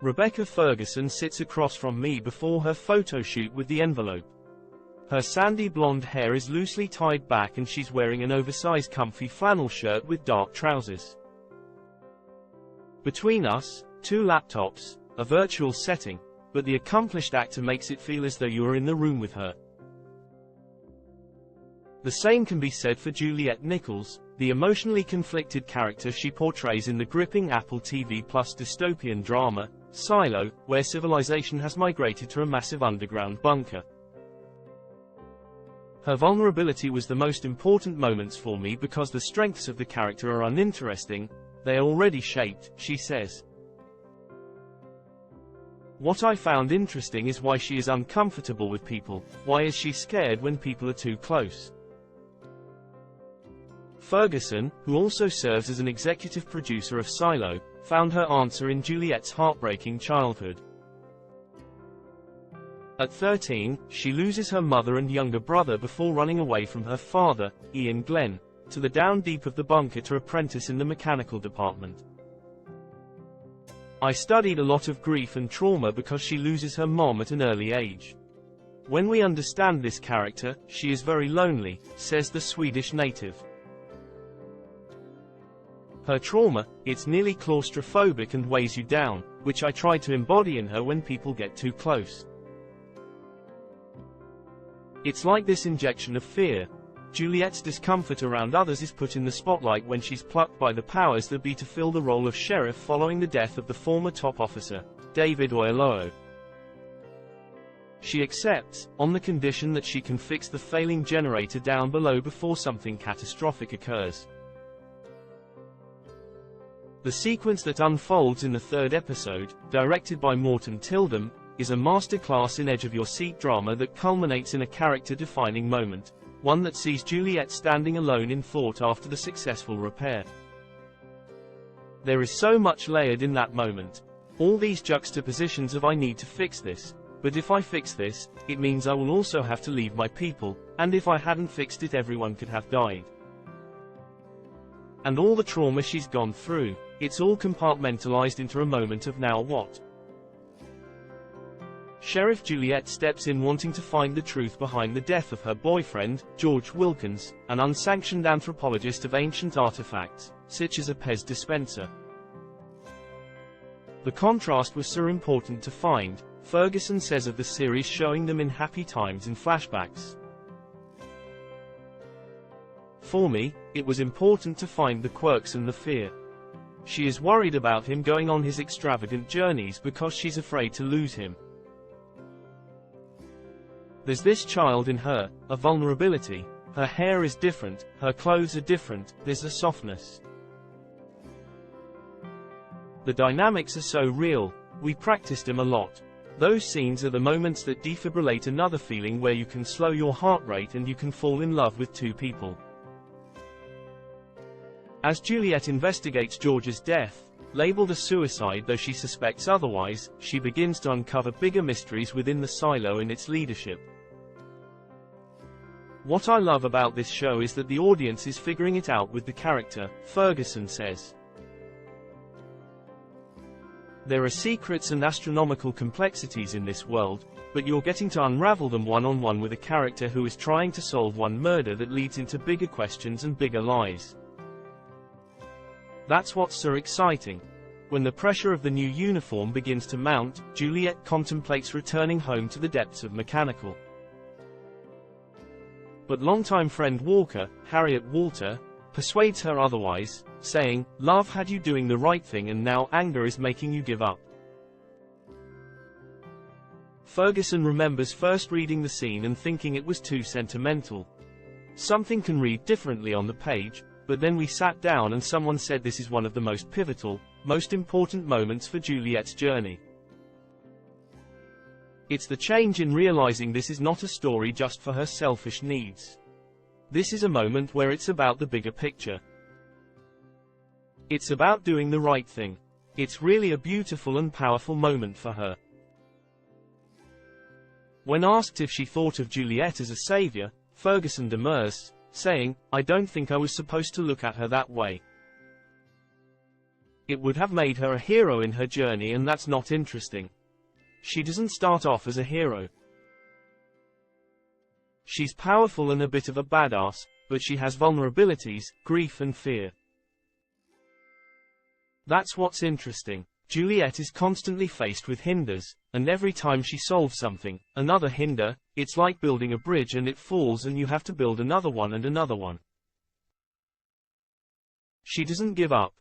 Rebecca Ferguson sits across from me before her photo shoot with the envelope. Her sandy blonde hair is loosely tied back and she's wearing an oversized comfy flannel shirt with dark trousers. Between us, two laptops, a virtual setting, but the accomplished actor makes it feel as though you are in the room with her. The same can be said for Juliet Nichols, the emotionally conflicted character she portrays in the gripping Apple TV Plus dystopian drama, Silo, where civilization has migrated to a massive underground bunker. Her vulnerability was the most important moments for me because the strengths of the character are uninteresting, they are already shaped, she says. What I found interesting is why she is uncomfortable with people. Why is she scared when people are too close? Ferguson, who also serves as an executive producer of Silo, found her answer in Juliet's heartbreaking childhood. At 13, she loses her mother and younger brother before running away from her father, Ian Glenn, to the down deep of the bunker to apprentice in the mechanical department. I studied a lot of grief and trauma because she loses her mom at an early age. When we understand this character, she is very lonely, says the Swedish native. Her trauma, it's nearly claustrophobic and weighs you down, which I try to embody in her when people get too close. It's like this injection of fear. Juliet's discomfort around others is put in the spotlight when she's plucked by the powers that be to fill the role of sheriff following the death of the former top officer, David Oyelowo. She accepts, on the condition that she can fix the failing generator down below before something catastrophic occurs. The sequence that unfolds in the third episode, directed by Morten Tildum, is a masterclass in edge-of-your-seat drama that culminates in a character-defining moment, one that sees Juliet standing alone in thought after the successful repair. There is so much layered in that moment. All these juxtapositions of I need to fix this, but if I fix this, it means I will also have to leave my people, and if I hadn't fixed it everyone could have died. And all the trauma she's gone through, it's all compartmentalized into a moment of now what? Sheriff Juliet steps in wanting to find the truth behind the death of her boyfriend, George Wilkins, an unsanctioned anthropologist of ancient artifacts, such as a Pez dispenser. The contrast was so important to find, Ferguson says of the series, showing them in happy times and flashbacks. For me, it was important to find the quirks and the fear. She is worried about him going on his extravagant journeys because she's afraid to lose him. There's this child in her, a vulnerability. Her hair is different, her clothes are different, there's a softness. The dynamics are so real, we practiced them a lot. Those scenes are the moments that defibrillate another feeling, where you can slow your heart rate and you can fall in love with two people. As Juliet investigates George's death, labeled a suicide though she suspects otherwise, she begins to uncover bigger mysteries within the silo and its leadership. What I love about this show is that the audience is figuring it out with the character, Ferguson says. There are secrets and astronomical complexities in this world, but you're getting to unravel them one-on-one with a character who is trying to solve one murder that leads into bigger questions and bigger lies. That's what's so exciting. When the pressure of the new uniform begins to mount, Juliet contemplates returning home to the depths of mechanical. But longtime friend Walker, Harriet Walter, persuades her otherwise, saying, "Love had you doing the right thing and now anger is making you give up." Ferguson remembers first reading the scene and thinking it was too sentimental. Something can read differently on the page, but then we sat down and someone said this is one of the most pivotal, most important moments for Juliet's journey. It's the change in realizing this is not a story just for her selfish needs. This is a moment where it's about the bigger picture. It's about doing the right thing. It's really a beautiful and powerful moment for her. When asked if she thought of Juliet as a savior, Ferguson demurs, saying, "I don't think I was supposed to look at her that way." It would have made her a hero in her journey, and that's not interesting. She doesn't start off as a hero. She's powerful and a bit of a badass, but she has vulnerabilities, grief and fear. That's what's interesting. Juliet is constantly faced with hinders, and every time she solves something, another hinder. It's like building a bridge and it falls and you have to build another one and another one. She doesn't give up.